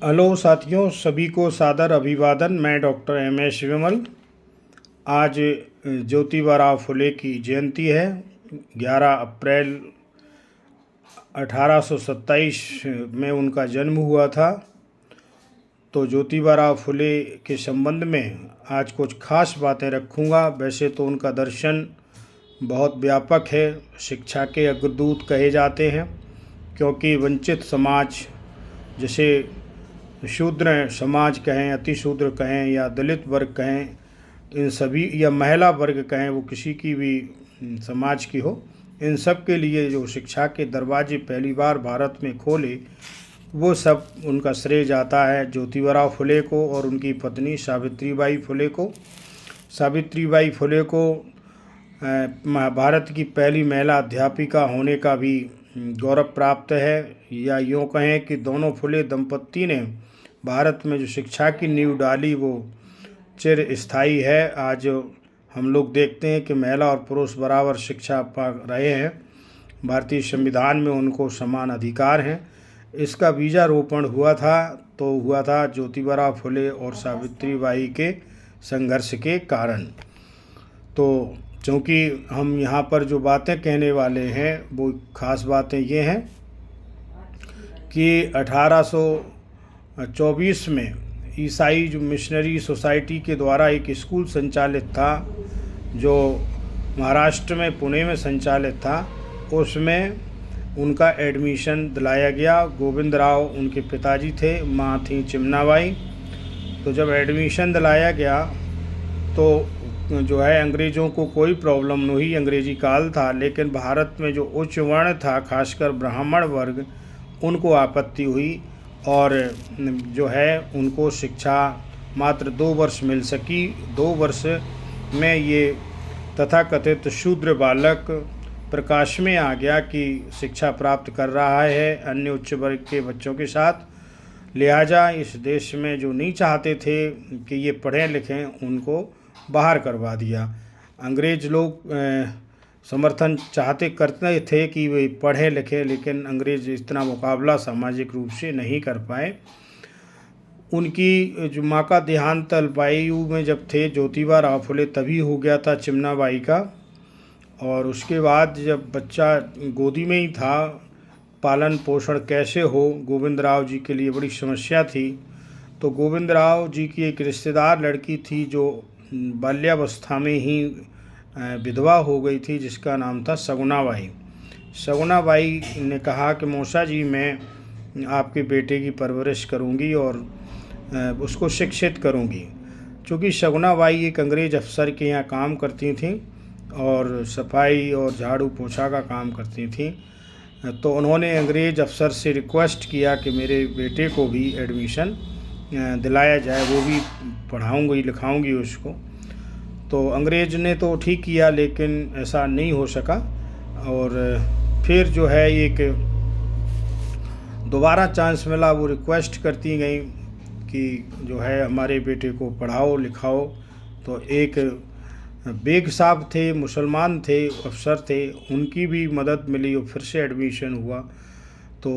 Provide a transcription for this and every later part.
Hello साथियों, सभी को सादर अभिवादन। मैं डॉक्टर एम.एस. विमल। आज ज्योतिबा फुले की जयंती है। 11 अप्रैल 1827 में उनका जन्म हुआ था। तो ज्योतिबा फुले के संबंध में आज कुछ खास बातें रखूँगा। वैसे तो उनका दर्शन बहुत व्यापक है, शिक्षा के अग्रदूत कहे जाते हैं, क्योंकि वंचित समाज, जैसे शूद्र समाज कहें, अतिशूद्र कहें या दलित वर्ग कहें, इन सभी, या महिला वर्ग कहें, वो किसी की भी समाज की हो, इन सब के लिए जो शिक्षा के दरवाजे पहली बार भारत में खोले, वो सब उनका श्रेय जाता है ज्योतिबा फुले को और उनकी पत्नी सावित्रीबाई फुले को। सावित्रीबाई फुले को भारत की पहली महिला अध्यापिका होने का भी गौरव प्राप्त है, या यूँ कहें कि दोनों फुले दंपत्ति ने भारत में जो शिक्षा की नींव डाली वो चिर स्थायी है। आज हम लोग देखते हैं कि महिला और पुरुष बराबर शिक्षा पा रहे हैं। भारतीय संविधान में उनको समान अधिकार हैं। इसका बीजारोपण हुआ था ज्योतिबा फुले और सावित्रीबाई के संघर्ष के कारण। तो चूँकि हम यहाँ पर जो बातें कहने वाले हैं वो खास बातें ये हैं कि 1824 में ईसाई जो मिशनरी सोसाइटी के द्वारा एक स्कूल संचालित था, जो महाराष्ट्र में पुणे में संचालित था, उसमें उनका एडमिशन दिलाया गया। गोविंद राव उनके पिताजी थे, माँ थी चिमनाबाई। तो जब एडमिशन दिलाया गया तो जो है अंग्रेज़ों को कोई प्रॉब्लम नहीं, अंग्रेजी काल था, लेकिन भारत में जो उच्च वर्ण था, खासकर ब्राह्मण वर्ग, उनको आपत्ति हुई और जो है उनको शिक्षा मात्र 2 वर्ष मिल सकी। 2 वर्ष में ये तथाकथित शूद्र बालक प्रकाश में आ गया कि शिक्षा प्राप्त कर रहा है अन्य उच्च वर्ग के बच्चों के साथ। लिहाजा इस देश में जो नहीं चाहते थे कि ये पढ़ें लिखें, उनको बाहर करवा दिया। अंग्रेज़ लोग समर्थन करते थे कि वे पढ़े लिखे, लेकिन अंग्रेज़ इतना मुकाबला सामाजिक रूप से नहीं कर पाए। उनकी जो माँ का देहांत अल्पायु में जब थे ज्योतिबा फुले, तभी हो गया था चिमनाबाई का। और उसके बाद जब बच्चा गोदी में ही था, पालन पोषण कैसे हो, गोविंद राव जी के लिए बड़ी समस्या थी। तो गोविंद राव जी की एक रिश्तेदार लड़की थी जो बाल्यावस्था में ही विधवा हो गई थी, जिसका नाम था सगुनाबाई। सगुनाबाई ने कहा कि मौसा जी, मैं आपके बेटे की परवरिश करूंगी और उसको शिक्षित करूंगी। चूँकि सगुनाबाई एक अंग्रेज़ अफसर के यहाँ काम करती थीं और सफाई और झाड़ू पोछा का काम करती थीं, तो उन्होंने अंग्रेज़ अफसर से रिक्वेस्ट किया कि मेरे बेटे को भी एडमिशन दिलाया जाए, वो भी पढ़ाऊँगी लिखाऊँगी उसको। तो अंग्रेज़ ने तो ठीक किया, लेकिन ऐसा नहीं हो सका। और फिर जो है एक दोबारा चांस मिला, वो रिक्वेस्ट करती गई कि जो है हमारे बेटे को पढ़ाओ लिखाओ। तो एक बेग साहब थे, मुसलमान थे, अफसर थे, उनकी भी मदद मिली और फिर से एडमिशन हुआ। तो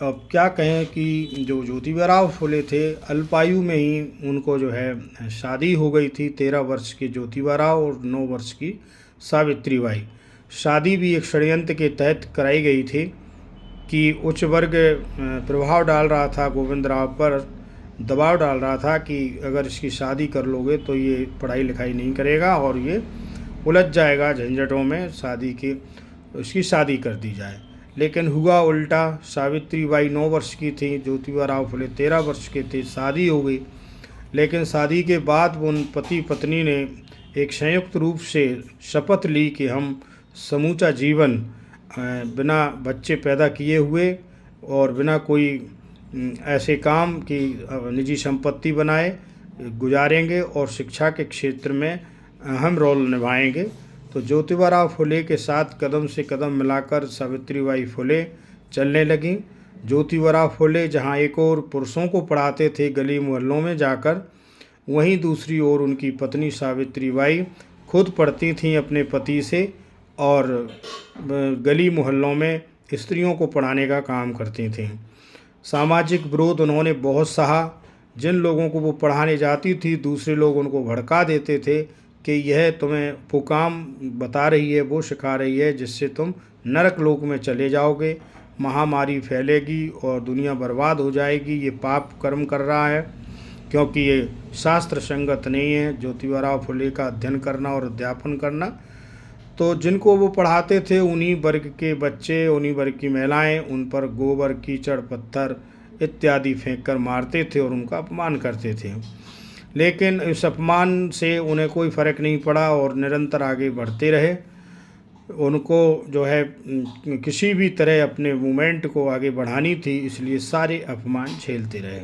अब क्या कहें कि जो ज्योतिबा फुले थे, अल्पायु में ही उनको जो है शादी हो गई थी। 13 वर्ष के ज्योतिबा और 9 वर्ष की सावित्रीबाई। शादी भी एक षड्यंत्र के तहत कराई गई थी कि उच्च वर्ग प्रभाव डाल रहा था गोविंद राव पर, दबाव डाल रहा था कि अगर इसकी शादी कर लोगे तो ये पढ़ाई लिखाई नहीं करेगा और ये उलझ जाएगा झंझटों में, इसकी शादी कर दी जाए। लेकिन हुआ उल्टा। सावित्रीबाई 9 वर्ष की थी, ज्योतिबा फुले 13 वर्ष के थे, शादी हो गई। लेकिन शादी के बाद उन पति पत्नी ने एक संयुक्त रूप से शपथ ली कि हम समूचा जीवन बिना बच्चे पैदा किए हुए और बिना कोई ऐसे काम की निजी संपत्ति बनाए गुजारेंगे और शिक्षा के क्षेत्र में अहम रोल निभाएंगे। तो ज्योतिबा फुले के साथ कदम से कदम मिलाकर सावित्रीबाई फुले चलने लगीं। ज्योतिबा फुले जहाँ एक और पुरुषों को पढ़ाते थे गली मोहल्लों में जाकर, वहीं दूसरी ओर उनकी पत्नी सावित्रीबाई खुद पढ़ती थीं अपने पति से और गली मोहल्लों में स्त्रियों को पढ़ाने का काम करती थीं। सामाजिक विरोध उन्होंने बहुत सहा। जिन लोगों को वो पढ़ाने जाती थी, दूसरे लोग उनको भड़का देते थे कि यह तुम्हें वो काम बता रही है, वो सिखा रही है जिससे तुम नरक लोक में चले जाओगे, महामारी फैलेगी और दुनिया बर्बाद हो जाएगी, ये पाप कर्म कर रहा है, क्योंकि ये शास्त्र संगत नहीं है ज्योतिबा फुले का अध्ययन करना और अध्यापन करना। तो जिनको वो पढ़ाते थे उन्हीं वर्ग के बच्चे, उन्हीं वर्ग की महिलाएं उन पर गोबर, कीचड़, पत्थर इत्यादि फेंक कर मारते थे और उनका अपमान करते थे। लेकिन इस अपमान से उन्हें कोई फ़र्क नहीं पड़ा और निरंतर आगे बढ़ते रहे। उनको जो है किसी भी तरह अपने मूवमेंट को आगे बढ़ानी थी, इसलिए सारे अपमान झेलते रहे।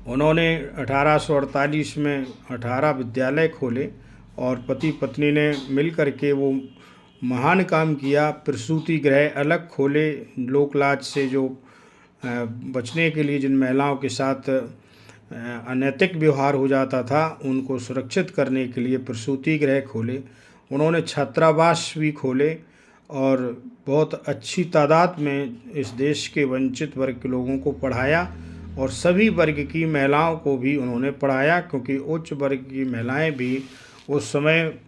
उन्होंने 1848 में 18 विद्यालय खोले और पति पत्नी ने मिल कर के वो महान काम किया। प्रसूति गृह अलग खोले, लोकलाज से जो बचने के लिए जिन महिलाओं के साथ अनैतिक व्यवहार हो जाता था उनको सुरक्षित करने के लिए प्रसूति गृह खोले। उन्होंने छात्रावास भी खोले और बहुत अच्छी तादाद में इस देश के वंचित वर्ग के लोगों को पढ़ाया और सभी वर्ग की महिलाओं को भी उन्होंने पढ़ाया, क्योंकि उच्च वर्ग की महिलाएं भी उस समय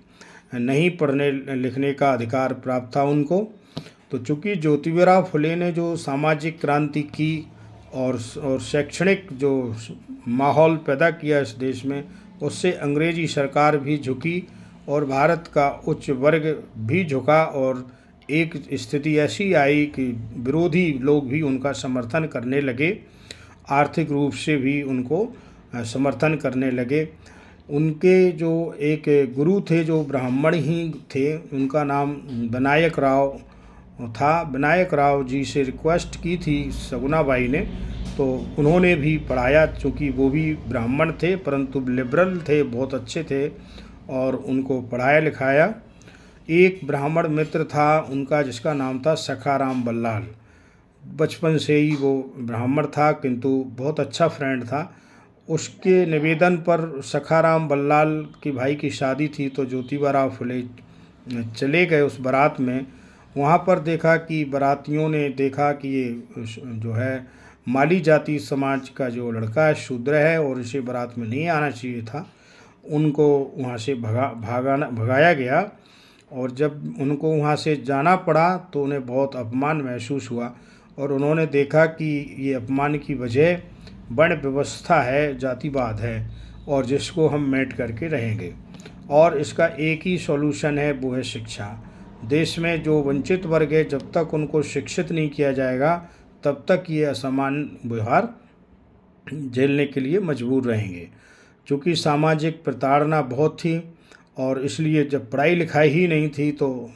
नहीं पढ़ने लिखने का अधिकार प्राप्त था उनको। तो चूँकि ज्योतिबा फुले ने जो सामाजिक क्रांति की और शैक्षणिक जो माहौल पैदा किया इस देश में, उससे अंग्रेजी सरकार भी झुकी और भारत का उच्च वर्ग भी झुका और एक स्थिति ऐसी आई कि विरोधी लोग भी उनका समर्थन करने लगे, आर्थिक रूप से भी उनको समर्थन करने लगे। उनके जो एक गुरु थे जो ब्राह्मण ही थे, उनका नाम विनायक राव था। विनायक राव जी से रिक्वेस्ट की थी सगुनाबाई ने, तो उन्होंने भी पढ़ाया, चूँकि वो भी ब्राह्मण थे परंतु लिबरल थे, बहुत अच्छे थे और उनको पढ़ाया लिखाया। एक ब्राह्मण मित्र था उनका जिसका नाम था सखाराम बल्लाल। बचपन से ही वो ब्राह्मण था किंतु बहुत अच्छा फ्रेंड था। उसके निवेदन पर सखाराम बल्लाल की भाई की शादी थी तो ज्योतिबा फुले चले गए उस बारात में। वहाँ पर देखा कि बारातियों ने देखा कि ये जो है माली जाति समाज का जो लड़का है, शूद्र है और इसे बारात में नहीं आना चाहिए था। उनको वहाँ से भगाया गया और जब उनको वहाँ से जाना पड़ा तो उन्हें बहुत अपमान महसूस हुआ और उन्होंने देखा कि ये अपमान की वजह वर्ण व्यवस्था है, जातिवाद है और जिसको हम मेट करके रहेंगे और इसका एक ही सॉल्यूशन है, वो है शिक्षा। देश में जो वंचित वर्ग है जब तक उनको शिक्षित नहीं किया जाएगा तब तक ये असमान व्यवहार झेलने के लिए मजबूर रहेंगे। क्योंकि सामाजिक प्रताड़ना बहुत थी और इसलिए जब पढ़ाई लिखाई ही नहीं थी तो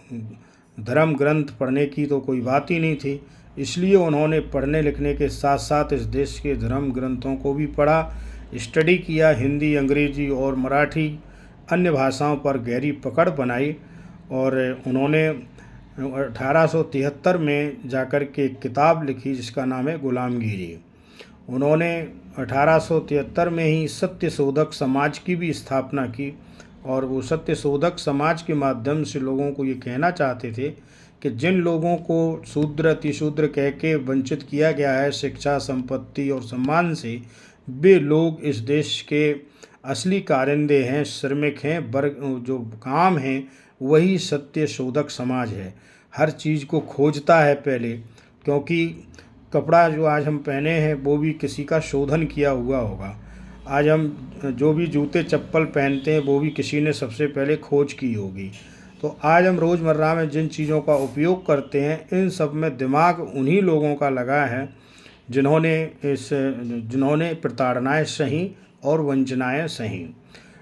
धर्म ग्रंथ पढ़ने की तो कोई बात ही नहीं थी। इसलिए उन्होंने पढ़ने लिखने के साथ साथ इस देश के धर्म ग्रंथों को भी पढ़ा, स्टडी किया, हिंदी, अंग्रेजी और मराठी अन्य भाषाओं पर गहरी पकड़ बनाई और उन्होंने 1873 में जाकर के एक किताब लिखी जिसका नाम है गुलामगिरी। उन्होंने 1873 में ही सत्यशोधक समाज की भी स्थापना की और वो सत्यशोधक समाज के माध्यम से लोगों को ये कहना चाहते थे कि जिन लोगों को शूद्र अतिशूद्र कह के वंचित किया गया है शिक्षा, संपत्ति और सम्मान से, वे लोग इस देश के असली कारिंदे हैं, श्रमिक हैं, वर्ग जो काम हैं वही सत्यशोधक समाज है। हर चीज़ को खोजता है पहले, क्योंकि कपड़ा जो आज हम पहने हैं वो भी किसी का शोधन किया हुआ होगा। आज हम जो भी जूते चप्पल पहनते हैं वो भी किसी ने सबसे पहले खोज की होगी। तो आज हम रोज़मर्रा में जिन चीज़ों का उपयोग करते हैं इन सब में दिमाग उन्हीं लोगों का लगा है जिन्होंने प्रताड़नाएं सही और वंचनाएं सही।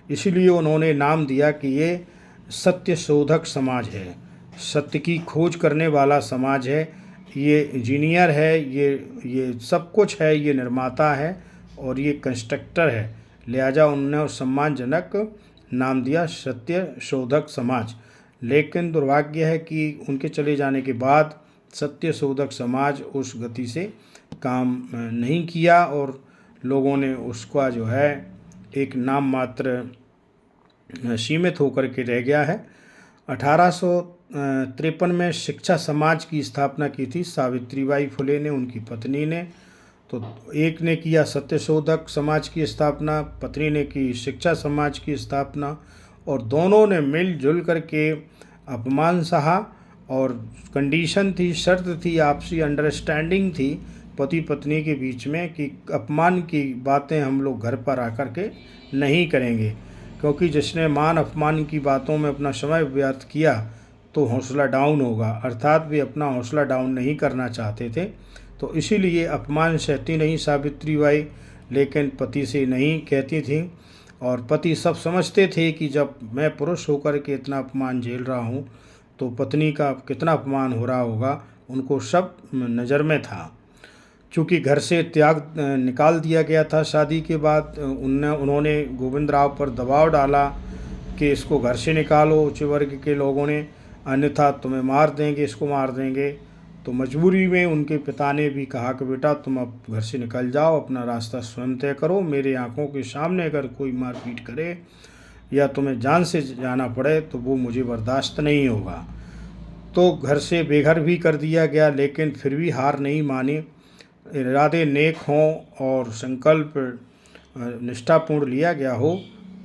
इसीलिए उन्होंने नाम दिया कि ये सत्यशोधक समाज है, सत्य की खोज करने वाला समाज है, ये इंजीनियर है, ये सब कुछ है, ये निर्माता है और ये कंस्ट्रक्टर है। लिहाजा उन्होंने सम्मानजनक नाम दिया सत्यशोधक समाज। लेकिन दुर्भाग्य है कि उनके चले जाने के बाद सत्यशोधक समाज उस गति से काम नहीं किया और लोगों ने उसका जो है एक नाम मात्र सीमित होकर के रह गया है। 1853 में शिक्षा समाज की स्थापना की थी सावित्रीबाई फुले ने, उनकी पत्नी ने, तो एक ने किया सत्यशोधक समाज की स्थापना, पत्नी ने की शिक्षा समाज की स्थापना, और दोनों ने मिलजुल करके अपमान सहा। और कंडीशन थी, शर्त थी, आपसी अंडरस्टैंडिंग थी पति पत्नी के बीच में कि अपमान की बातें हम लोग घर पर आकर के नहीं करेंगे, क्योंकि जिसने मान अपमान की बातों में अपना समय व्यर्थ किया तो हौसला डाउन होगा, अर्थात वे अपना हौसला डाउन नहीं करना चाहते थे। तो इसीलिए अपमान सहती नहीं सावित्री बाई, लेकिन पति से नहीं कहती थी। और पति सब समझते थे कि जब मैं पुरुष होकर के इतना अपमान झेल रहा हूँ तो पत्नी का कितना अपमान हो रहा होगा, उनको सब नज़र में था। चूँकि घर से त्याग निकाल दिया गया था शादी के बाद, उन्होंने गोविंद राव पर दबाव डाला कि इसको घर से निकालो उच्च वर्ग के लोगों ने, अन्यथा तुम्हें मार देंगे, इसको मार देंगे। तो मजबूरी में उनके पिता ने भी कहा कि बेटा तुम अब घर से निकल जाओ, अपना रास्ता स्वयं तय करो, मेरे आंखों के सामने अगर कोई मारपीट करे या तुम्हें जान से जाना पड़े तो वो मुझे बर्दाश्त नहीं होगा। तो घर से बेघर भी कर दिया गया, लेकिन फिर भी हार नहीं मानी। इरादे नेक हों और संकल्प निष्ठापूर्ण लिया गया हो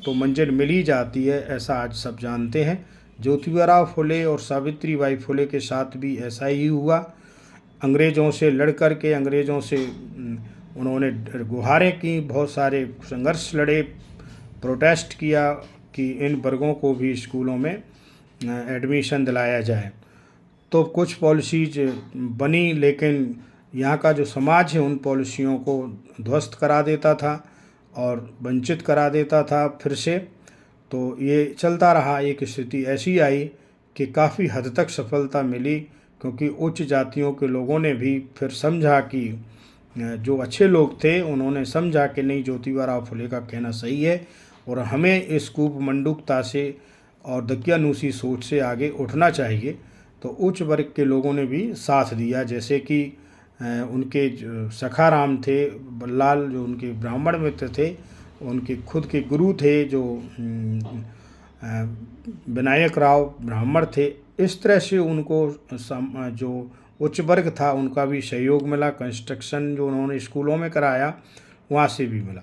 तो मंजिल मिल ही जाती है, ऐसा आज सब जानते हैं। ज्योतिबा फुले और सावित्री बाई फुले के साथ भी ऐसा ही हुआ। अंग्रेज़ों से लड़ कर के, अंग्रेज़ों से उन्होंने गुहारें की, बहुत सारे संघर्ष लड़े, प्रोटेस्ट किया कि इन वर्गों को भी स्कूलों में एडमिशन दिलाया जाए। तो कुछ पॉलिसीज बनी, लेकिन यहाँ का जो समाज है उन पॉलिसियों को ध्वस्त करा देता था और वंचित करा देता था फिर से। तो ये चलता रहा, एक स्थिति ऐसी आई कि काफ़ी हद तक सफलता मिली, क्योंकि उच्च जातियों के लोगों ने भी फिर समझा कि जो अच्छे लोग थे उन्होंने समझा कि नहीं, ज्योतिबा फुले का कहना सही है और हमें इस कूप मंडूकता से और दकियानूसी सोच से आगे उठना चाहिए। तो उच्च वर्ग के लोगों ने भी साथ दिया, जैसे कि उनके जो सखाराम थे, बल्लाल जो उनके ब्राह्मण मित्र थे, उनके खुद के गुरु थे जो विनायक राव ब्राह्मण थे। इस तरह से उनको जो उच्च वर्ग था उनका भी सहयोग मिला। कंस्ट्रक्शन जो उन्होंने स्कूलों में कराया वहाँ से भी मिला।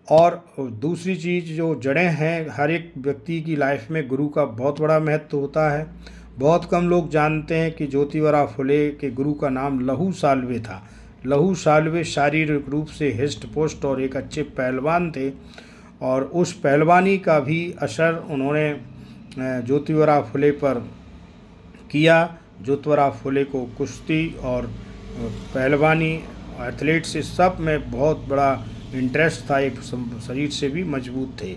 और दूसरी चीज़, जो जड़ें हैं, हर एक व्यक्ति की लाइफ में गुरु का बहुत बड़ा महत्व होता है। बहुत कम लोग जानते हैं कि ज्योतिबा फुले के गुरु का नाम लहू साल्वे था। लहू साल्वे शारीरिक रूप से हिस्ट पुष्ट और एक अच्छे पहलवान थे, और उस पहलवानी का भी असर उन्होंने ज्योतिबा फुले पर किया। ज्योतिबा फुले को कुश्ती और पहलवानी, एथलीट्स, इस सब में बहुत बड़ा इंटरेस्ट था, एक शरीर से भी मजबूत थे।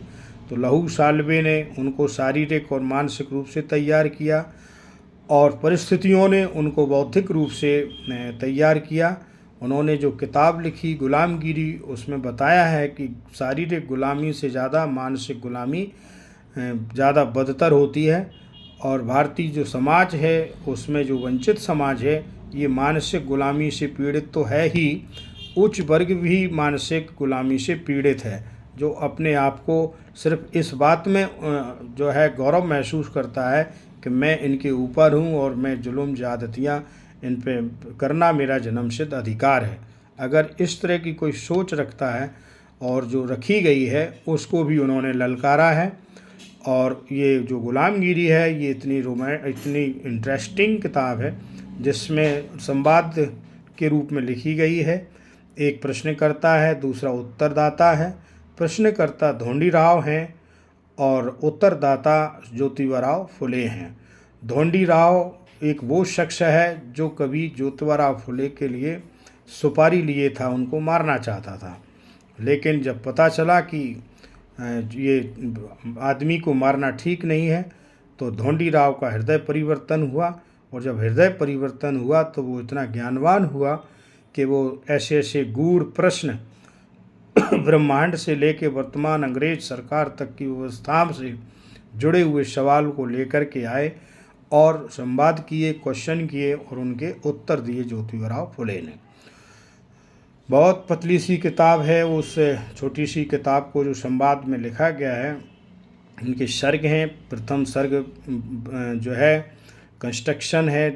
तो लहू साल्वे ने उनको शारीरिक और मानसिक रूप से तैयार किया और परिस्थितियों ने उनको बौद्धिक रूप से तैयार किया। उन्होंने जो किताब लिखी गुलामगिरी, उसमें बताया है कि शारीरिक गुलामी से ज़्यादा मानसिक गुलामी ज़्यादा बदतर होती है, और भारतीय जो समाज है उसमें जो वंचित समाज है ये मानसिक गुलामी से पीड़ित तो है ही, उच्च वर्ग भी मानसिक गुलामी से पीड़ित है, जो अपने आप को सिर्फ इस बात में जो है गौरव महसूस करता है कि मैं इनके ऊपर हूँ और मैं जुल्म ज़्यादतियाँ इन पे करना मेरा जन्मसिद्ध अधिकार है। अगर इस तरह की कोई सोच रखता है और जो रखी गई है उसको भी उन्होंने ललकारा है। और ये जो गुलामगिरी है ये इतनी इंटरेस्टिंग किताब है, जिसमें संवाद के रूप में लिखी गई है। एक प्रश्नकर्ता है, दूसरा उत्तरदाता है। प्रश्नकर्ता धोंडीराव हैं और उत्तरदाता ज्योतिबा फुले हैं। धोंडीराव एक वो शख्स है जो कभी ज्योतिबा फुले के लिए सुपारी लिए था, उनको मारना चाहता था, लेकिन जब पता चला कि ये आदमी को मारना ठीक नहीं है तो धोंडीराव का हृदय परिवर्तन हुआ। और जब हृदय परिवर्तन हुआ तो वो इतना ज्ञानवान हुआ कि वो ऐसे ऐसे गूढ़ प्रश्न ब्रह्मांड से लेकर वर्तमान अंग्रेज सरकार तक की व्यवस्था से जुड़े हुए सवाल को लेकर के आए और संवाद किए, क्वेश्चन किए और उनके उत्तर दिए ज्योतिबा फुले ने। बहुत पतली सी किताब है, उस छोटी सी किताब को जो संवाद में लिखा गया है, इनके सर्ग हैं। प्रथम सर्ग जो है कंस्ट्रक्शन है,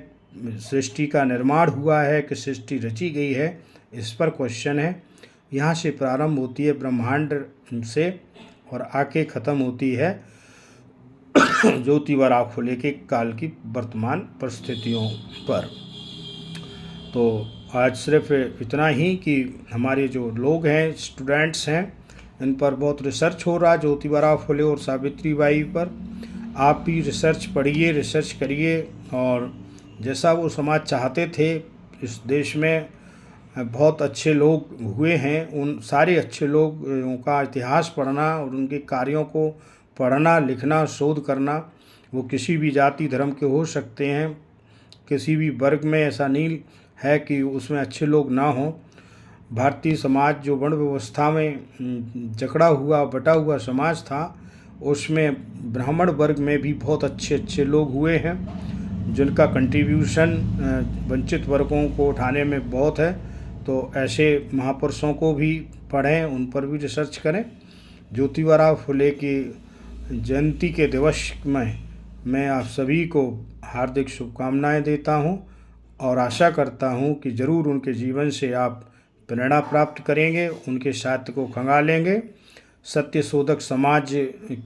सृष्टि का निर्माण हुआ है कि सृष्टि रची गई है, इस पर क्वेश्चन है। यहाँ से प्रारंभ होती है ब्रह्मांड से और आके ख़त्म होती है ज्योतिबा फुले के काल की वर्तमान परिस्थितियों पर। तो आज सिर्फ इतना ही कि हमारे जो लोग हैं, स्टूडेंट्स हैं, इन पर बहुत रिसर्च हो रहा है ज्योतिबा फुले और सावित्रीबाई पर। आप भी रिसर्च पढ़िए, रिसर्च करिए, और जैसा वो समाज चाहते थे, इस देश में बहुत अच्छे लोग हुए हैं, उन सारे अच्छे लोगों का इतिहास पढ़ना और उनके कार्यों को पढ़ना, लिखना, शोध करना। वो किसी भी जाति धर्म के हो सकते हैं, किसी भी वर्ग में ऐसा नहीं है कि उसमें अच्छे लोग ना हों। भारतीय समाज जो वर्ण व्यवस्था में जकड़ा हुआ, बटा हुआ समाज था, उसमें ब्राह्मण वर्ग में भी बहुत अच्छे अच्छे लोग हुए हैं, जिनका कंट्रीब्यूशन वंचित वर्गों को उठाने में बहुत है। तो ऐसे महापुरुषों को भी पढ़ें, उन पर भी रिसर्च करें। ज्योतिबा फुले की जयंती के दिवस में मैं आप सभी को हार्दिक शुभकामनाएं देता हूं और आशा करता हूं कि ज़रूर उनके जीवन से आप प्रेरणा प्राप्त करेंगे, उनके साहित्य को खंगालेंगे, सत्य शोधक समाज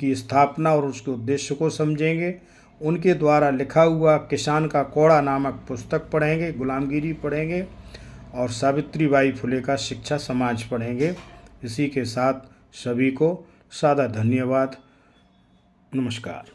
की स्थापना और उसके उद्देश्य को समझेंगे, उनके द्वारा लिखा हुआ किसान का कोड़ा नामक पुस्तक पढ़ेंगे, गुलामगिरी पढ़ेंगे और सावित्रीबाई फुले का शिक्षा समाज पढ़ेंगे। इसी के साथ सभी को सादर धन्यवाद। नमस्कार।